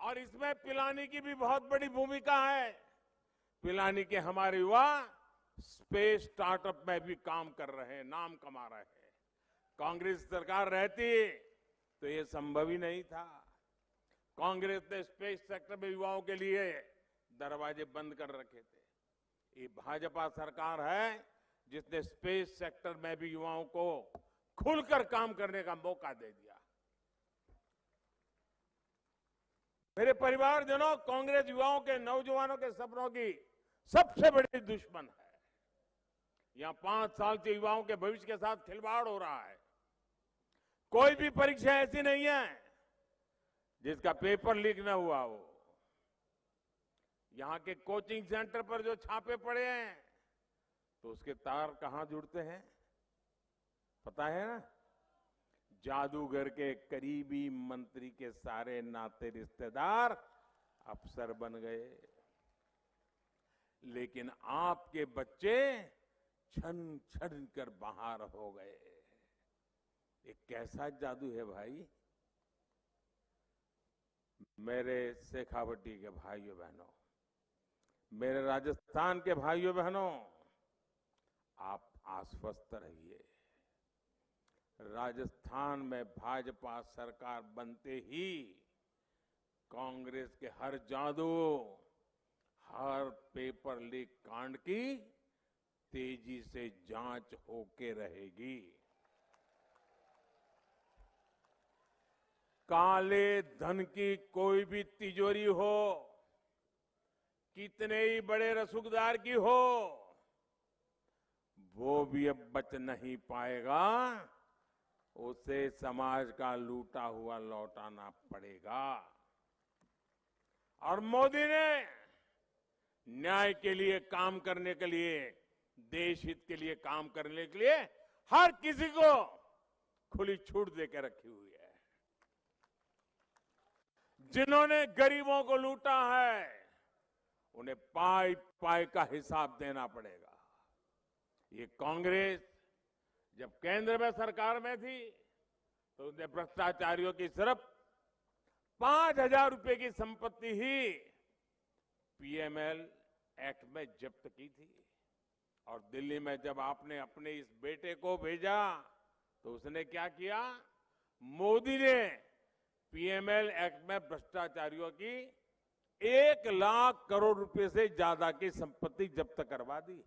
और इसमें पिलानी की भी बहुत बड़ी भूमिका है। पिलानी के हमारे युवा स्पेस स्टार्टअप में भी काम कर रहे हैं, नाम कमा रहे हैं। कांग्रेस सरकार रहती तो ये संभव ही नहीं था। कांग्रेस ने स्पेस सेक्टर में युवाओं के लिए दरवाजे बंद कर रखे थे। ये भाजपा सरकार है जिसने स्पेस सेक्टर में भी युवाओं को खुलकर काम करने का मौका दे दिया। मेरे परिवारजनों, कांग्रेस युवाओं के, नौजवानों के सपनों की सबसे बड़ी दुश्मन है। यहां 5 साल से युवाओं के भविष्य के साथ खिलवाड़ हो रहा है। कोई भी परीक्षा ऐसी नहीं है जिसका पेपर लीक न हुआ हो। यहां के कोचिंग सेंटर पर जो छापे पड़े हैं तो उसके तार कहां जुड़ते हैं पता है ना? जादूगर के करीबी मंत्री के सारे नाते रिश्तेदार अफसर बन गए। लेकिन आपके बच्चे छन छन कर बाहर हो गए। ये कैसा जादू है भाई? मेरे शेखावटी के भाइयों बहनों, मेरे राजस्थान के भाइयों बहनों, आप आश्वस्त रहिए। राजस्थान में भाजपा सरकार बनते ही कांग्रेस के हर जादू, हर पेपर लीक कांड की तेजी से जांच होके रहेगी। काले धन की कोई भी तिजोरी हो, कितने ही बड़े रसूखदार की हो, वो भी अब बच नहीं पाएगा। उसे समाज का लूटा हुआ लौटाना पड़ेगा। और मोदी ने न्याय के लिए काम करने के लिए, देश हित के लिए काम करने के लिए हर किसी को खुली छूट देकर रखी हुई है। जिन्होंने गरीबों को लूटा है उन्हें पाई पाई का हिसाब देना पड़ेगा। ये कांग्रेस जब केंद्र में सरकार में थी तो उसने भ्रष्टाचारियों की सिर्फ 5,000 रुपए की संपत्ति ही पीएमएल एक्ट में जब्त की थी। और दिल्ली में जब आपने अपने इस बेटे को भेजा तो उसने क्या किया? मोदी ने पीएमएल एक्ट में भ्रष्टाचारियों की 1 लाख करोड़ रुपए से ज्यादा की संपत्ति जब्त करवा दी।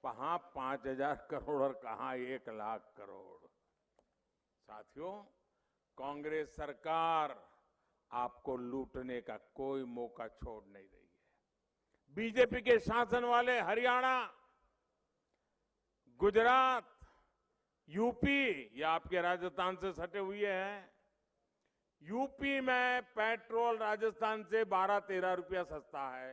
कहां 5,000 करोड़ और कहां 1 लाख करोड़। साथियों, कांग्रेस सरकार आपको लूटने का कोई मौका छोड़ नहीं रही है। बीजेपी के शासन वाले हरियाणा, गुजरात, यूपी, ये आपके राजस्थान से सटे हुए हैं। यूपी में पेट्रोल राजस्थान से 12-13 रुपया सस्ता है।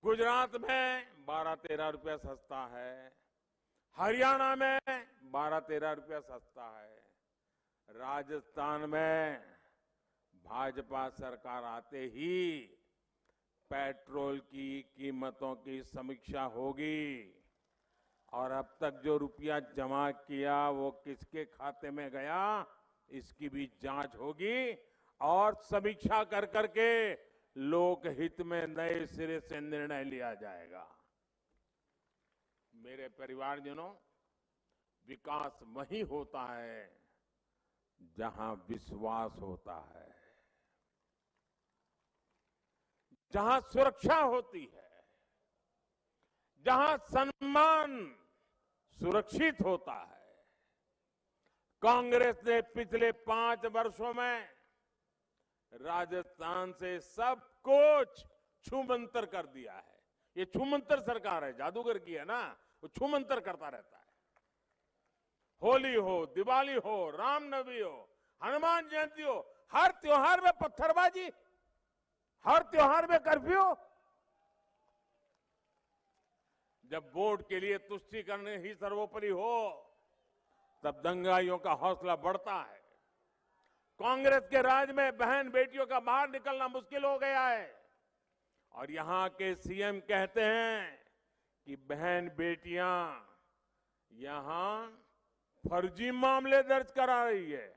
गुजरात में 12-13 रुपया सस्ता है। हरियाणा में 12-13 रुपया सस्ता है। राजस्थान में भाजपा सरकार आते ही पेट्रोल की कीमतों की समीक्षा होगी और अब तक जो रुपया जमा किया वो किसके खाते में गया इसकी भी जांच होगी और समीक्षा कर करके लोकहित में नए सिरे से निर्णय लिया जाएगा। मेरे परिवारजनों, विकास वहीं होता है जहां विश्वास होता है, जहां सुरक्षा होती है, जहां सम्मान सुरक्षित होता है। कांग्रेस ने पिछले 5 वर्षों में राजस्थान से सब कुछ छूमंतर कर दिया है। ये छूमंतर सरकार है, जादूगर की है ना, वो छूमंतर करता रहता है। होली हो, दिवाली हो, रामनवमी हो, हनुमान जयंती हो, हर त्योहार में पत्थरबाजी, हर त्योहार में कर्फ्यू। जब वोट के लिए तुष्टि करने ही सर्वोपरि हो तब दंगाइयों का हौसला बढ़ता है। कांग्रेस के राज में बहन बेटियों का बाहर निकलना मुश्किल हो गया है और यहां के सीएम कहते हैं कि बहन बेटियां यहां फर्जी मामले दर्ज करा रही है।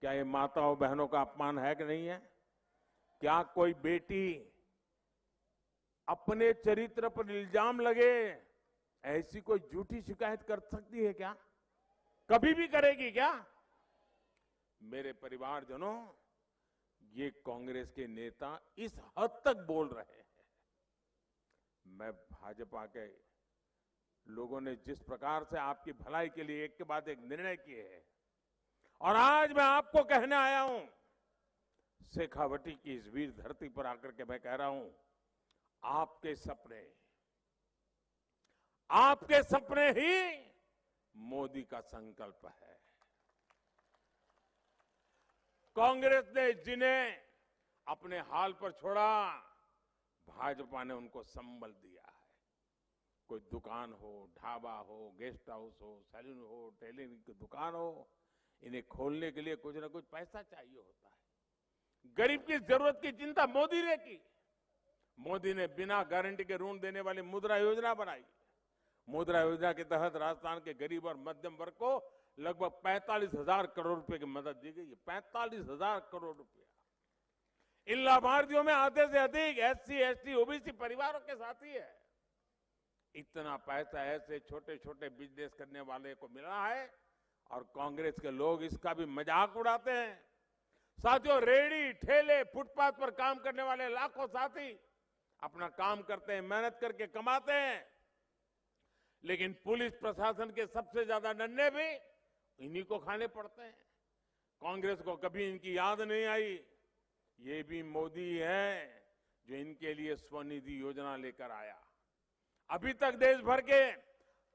क्या ये माताओं बहनों का अपमान है कि नहीं है? क्या कोई बेटी अपने चरित्र पर इल्जाम लगे ऐसी कोई झूठी शिकायत कर सकती है क्या? कभी भी करेगी क्या? मेरे परिवारजनों, ये कांग्रेस के नेता इस हद तक बोल रहे हैं। मैं भाजपा के लोगों ने जिस प्रकार से आपकी भलाई के लिए एक के बाद एक निर्णय किए हैं, और आज मैं आपको कहने आया हूं, शेखावटी की इस वीर धरती पर आकर के मैं कह रहा हूं, आपके सपने ही मोदी का संकल्प है। कांग्रेस ने जिन्हें अपने हाल पर छोड़ा, भाजपा ने उनको संबल दिया है। कोई दुकान हो, ढाबा हो, गेस्ट हाउस हो, सैलून हो, टेलरिंग की दुकान हो, इन्हें खोलने के लिए कुछ ना कुछ पैसा चाहिए होता है। गरीब की जरूरत की चिंता मोदी ने की। मोदी ने बिना गारंटी के ऋण देने वाली मुद्रा योजना बनाई। मुद्रा योजना के तहत राजस्थान के गरीब और मध्यम वर्ग को लगभग 45,000 करोड़ रुपए की मदद दी गई है। 45,000 करोड़ रुपया। इन लाभार्थियों में आधे से अधिक एससी, एसटी, ओबीसी परिवारों के साथी है। इतना पैसा ऐसे छोटे छोटे बिजनेस करने वाले को मिला है और कांग्रेस के लोग इसका भी मजाक उड़ाते हैं। साथियों, रेहड़ी, ठेले, फुटपाथ पर काम करने वाले लाखों साथी अपना काम करते हैं, मेहनत करके कमाते हैं, लेकिन पुलिस प्रशासन के सबसे ज्यादा नन्हे भी इन्हीं को खाने पड़ते हैं। कांग्रेस को कभी इनकी याद नहीं आई। ये भी मोदी है जो इनके लिए स्वनिधि योजना लेकर आया। अभी तक देश भर के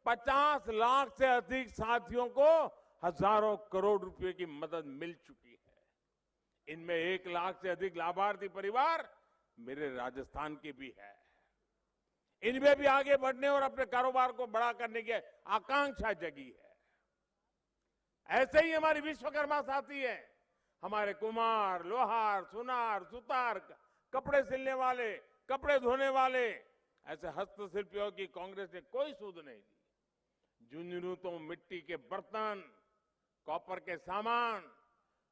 50 लाख से अधिक साथियों को हजारों करोड़ रुपए की मदद मिल चुकी है। इनमें 1 लाख से अधिक लाभार्थी परिवार मेरे राजस्थान के भी है। इनमें भी आगे बढ़ने और अपने कारोबार को बड़ा करने की आकांक्षा जगी है। ऐसे ही हमारी विश्वकर्मा साथी है, हमारे कुम्हार, लोहार, सुनार, सुतार, कपड़े सिलने वाले, कपड़े धोने वाले, ऐसे हस्तशिल्पियों की कांग्रेस ने कोई सूद नहीं दी। झुंझुनू तो मिट्टी के बर्तन, कॉपर के सामान,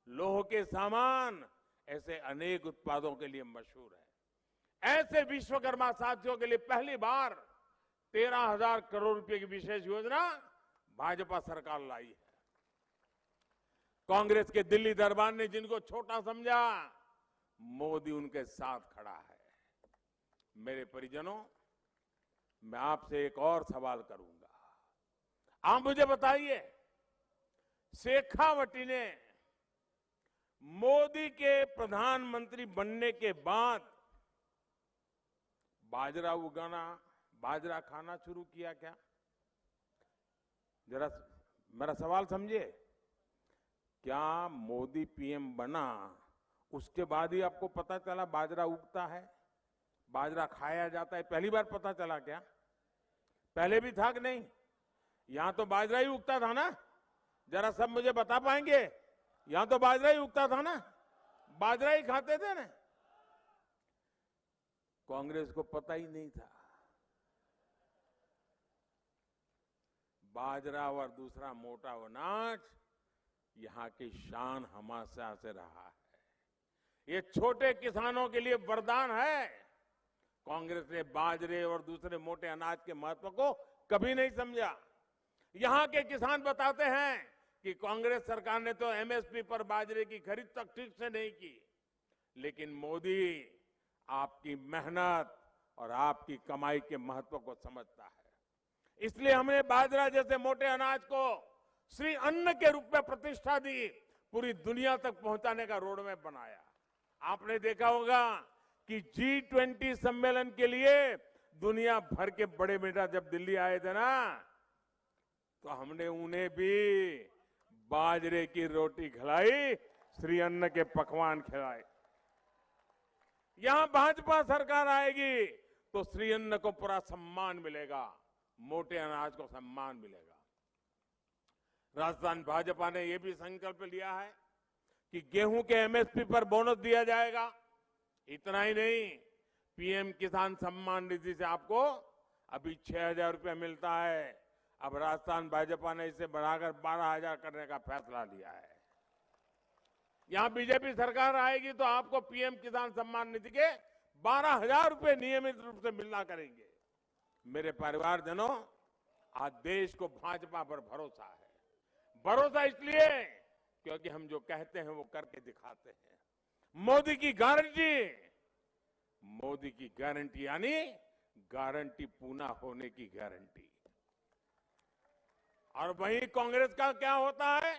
लोह के सामान, ऐसे अनेक उत्पादों के लिए मशहूर है। ऐसे विश्वकर्मा साथियों के लिए पहली बार 13,000 करोड़ रुपए की विशेष योजना भाजपा सरकार लाई है। कांग्रेस के दिल्ली दरबार ने जिनको छोटा समझा, मोदी उनके साथ खड़ा है। मेरे परिजनों, मैं आपसे एक और सवाल करूंगा। आप मुझे बताइए, शेखावटी ने मोदी के प्रधानमंत्री बनने के बाद बाजरा उगाना, बाजरा खाना शुरू किया क्या? जरा मेरा सवाल समझिए। क्या मोदी पीएम बना उसके बाद ही आपको पता चला बाजरा उगता है, बाजरा खाया जाता है? पहली बार पता चला क्या? पहले भी था कि नहीं? यहां तो बाजरा ही उगता था ना? जरा सब मुझे बता पाएंगे? यहां तो बाजरा ही उगता था ना? बाजरा ही खाते थे ना? कांग्रेस को पता ही नहीं था। बाजरा और दूसरा मोटा अनाज यहां की शान हमेशा से रहा है। ये छोटे किसानों के लिए वरदान है। कांग्रेस ने बाजरे और दूसरे मोटे अनाज के महत्व को कभी नहीं समझा। यहां के किसान बताते हैं कि कांग्रेस सरकार ने तो एमएसपी पर बाजरे की खरीद तक ठीक से नहीं की, लेकिन मोदी आपकी मेहनत और आपकी कमाई के महत्व को समझता है। इसलिए हमने बाजरा जैसे मोटे अनाज को श्री अन्न के रूप में प्रतिष्ठा दी, पूरी दुनिया तक पहुंचाने का रोडमैप बनाया। आपने देखा होगा कि G20 सम्मेलन के लिए दुनिया भर के बड़े नेता जब दिल्ली आए थे ना, तो हमने उन्हें भी बाजरे की रोटी खिलाई, श्री अन्न के पकवान खिलाए। यहां भाजपा सरकार आएगी तो श्री अन्न को पूरा सम्मान मिलेगा, मोटे अनाज को सम्मान मिलेगा। राजस्थान भाजपा ने यह भी संकल्प लिया है कि गेहूं के एमएसपी पर बोनस दिया जाएगा। इतना ही नहीं, पीएम किसान सम्मान निधि से आपको अभी 6,000 रुपया मिलता है। अब राजस्थान भाजपा ने इसे बढ़ाकर 12,000 करने का फैसला लिया है। यहां बीजेपी सरकार आएगी तो आपको पीएम किसान सम्मान निधि के 12,000 रुपए नियमित रूप से मिलना करेंगे। मेरे परिवारजनों, आज देश को भाजपा पर भरोसा है। भरोसा इसलिए क्योंकि हम जो कहते हैं वो करके दिखाते हैं। मोदी की गारंटी, मोदी की गारंटी यानी गारंटी पूरा होने की गारंटी। और वहीं कांग्रेस का क्या होता है?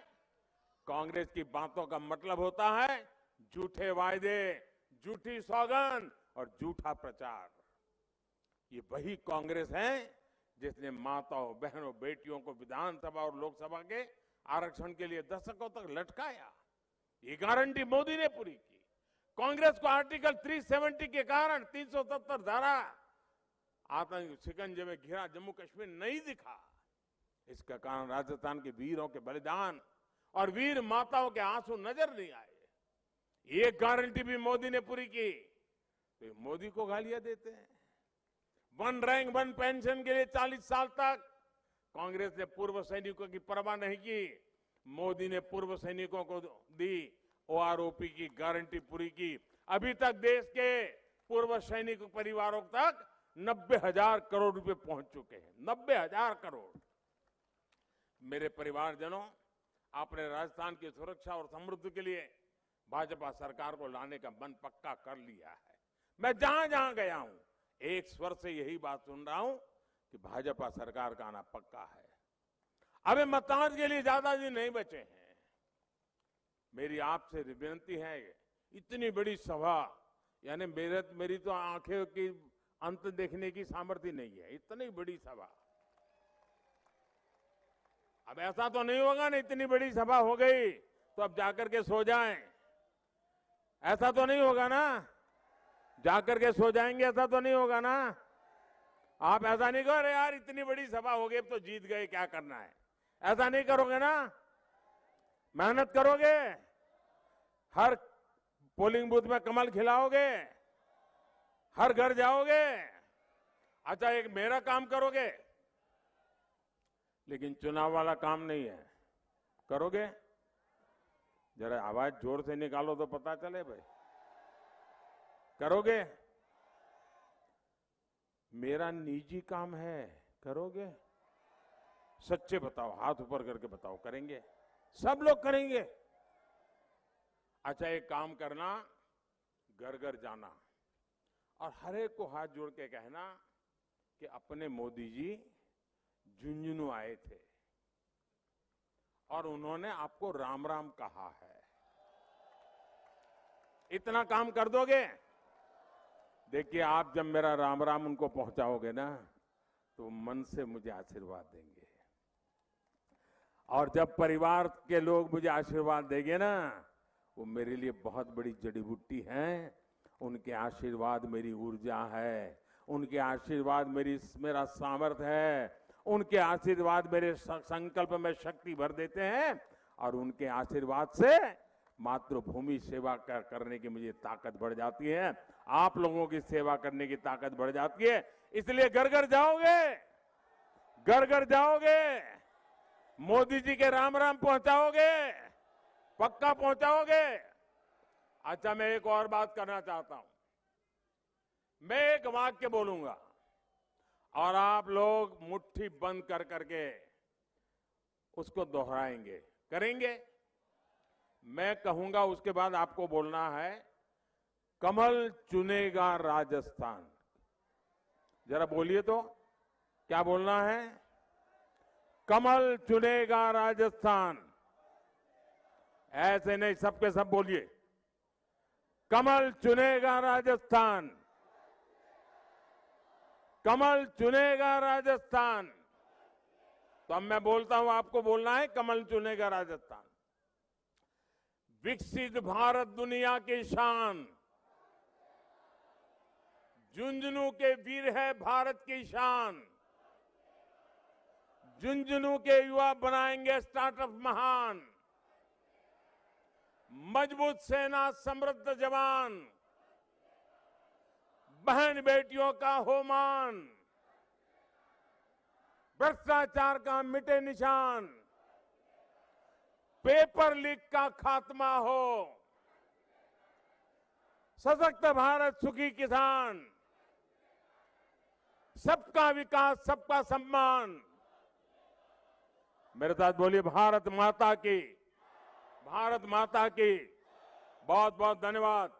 कांग्रेस की बातों का मतलब होता है झूठे वायदे, झूठी सौगंध और झूठा प्रचार। ये वही कांग्रेस है जिसने माताओं, बहनों, बेटियों को विधानसभा और लोकसभा के आरक्षण के लिए दशकों तक लटकाया। ये गारंटी मोदी ने पूरी की। कांग्रेस को आर्टिकल 370 के कारण 370 धारा आतंक शिकंजे में घिरा जम्मू कश्मीर नहीं दिखा। इसका कारण राजस्थान के वीरों के बलिदान और वीर माताओं के आंसू नजर नहीं आए। ये गारंटी भी मोदी ने पूरी की। तो मोदी को गालियां देते हैं। वन रैंक वन पेंशन के लिए 40 साल तक कांग्रेस ने पूर्व सैनिकों की परवाह नहीं की। मोदी ने पूर्व सैनिकों को दी ओआरओपी की गारंटी पूरी की। अभी तक देश के पूर्व सैनिक परिवारों तक 90,000 करोड़ रुपए पहुंच चुके हैं। 90,000 करोड़। मेरे परिवारजनों, आपने राजस्थान की सुरक्षा और समृद्धि के लिए भाजपा सरकार को लाने का मन पक्का कर लिया है। मैं जहां जहां गया हूं एक स्वर से यही बात सुन रहा हूं कि भाजपा सरकार का आना पक्का है। अबे मतदान के लिए ज्यादा दिन नहीं बचे हैं। मेरी आपसे विनती है, इतनी बड़ी सभा, यानी मेरी तो आंखें की अंत देखने की सामर्थ्य नहीं है। इतनी बड़ी सभा, अब ऐसा तो नहीं होगा ना इतनी बड़ी सभा हो गई तो अब जाकर के सो जाएं। ऐसा तो नहीं होगा ना, जाकर के सो जाएंगे, ऐसा तो नहीं होगा ना। आप ऐसा नहीं करो, अरे यार इतनी बड़ी सभा हो गई अब तो जीत गए, क्या करना है। ऐसा नहीं करोगे ना, मेहनत करोगे, हर पोलिंग बूथ में कमल खिलाओगे, हर घर जाओगे। अच्छा, एक मेरा काम करोगे, लेकिन चुनाव वाला काम नहीं है। करोगे? जरा आवाज जोर से निकालो तो पता चले भाई। करोगे? मेरा निजी काम है, करोगे? सच्चे बताओ, हाथ ऊपर करके बताओ, करेंगे? सब लोग करेंगे। अच्छा, एक काम करना, घर घर जाना और हर एक को हाथ जोड़ के कहना कि अपने मोदी जी झुंझुनू आए थे और उन्होंने आपको राम राम कहा है। इतना काम कर दोगे, देखिए आप जब मेरा राम राम उनको पहुंचाओगे ना तो मन से मुझे आशीर्वाद देंगे। और जब परिवार के लोग मुझे आशीर्वाद देंगे ना, वो मेरे लिए बहुत बड़ी जड़ी बूटी है। उनके आशीर्वाद मेरी ऊर्जा है, उनके आशीर्वाद मेरा सामर्थ्य है, उनके आशीर्वाद मेरे संकल्प में शक्ति भर देते हैं और उनके आशीर्वाद से मातृभूमि सेवा करने की मुझे ताकत बढ़ जाती है। आप लोगों की सेवा करने की ताकत बढ़ जाती है। इसलिए घर घर जाओगे, घर घर जाओगे, मोदी जी के राम राम पहुंचाओगे, पक्का पहुंचाओगे। अच्छा, मैं एक और बात करना चाहता हूं। मैं एक वाक्य बोलूंगा और आप लोग मुट्ठी बंद कर करके उसको दोहराएंगे, करेंगे? मैं कहूंगा, उसके बाद आपको बोलना है, कमल चुनेगा राजस्थान। जरा बोलिए तो, क्या बोलना है? कमल चुनेगा राजस्थान। ऐसे नहीं, सबके सब बोलिए, कमल चुनेगा राजस्थान, कमल चुनेगा राजस्थान। तो अब मैं बोलता हूं, आपको बोलना है, कमल चुनेगा राजस्थान। विकसित भारत दुनिया की शान, झुंझुनू के वीर है भारत की शान। झुंझुनू के युवा बनाएंगे स्टार्टअप महान। मजबूत सेना, समृद्ध जवान, बहन बेटियों का हो मान, भ्रष्टाचार का मिटे निशान, पेपर लीक का खात्मा हो, सशक्त भारत, सुखी किसान, सबका विकास, सबका सम्मान। मेरे साथ बोलिए भारत माता की, भारत माता की। बहुत बहुत धन्यवाद।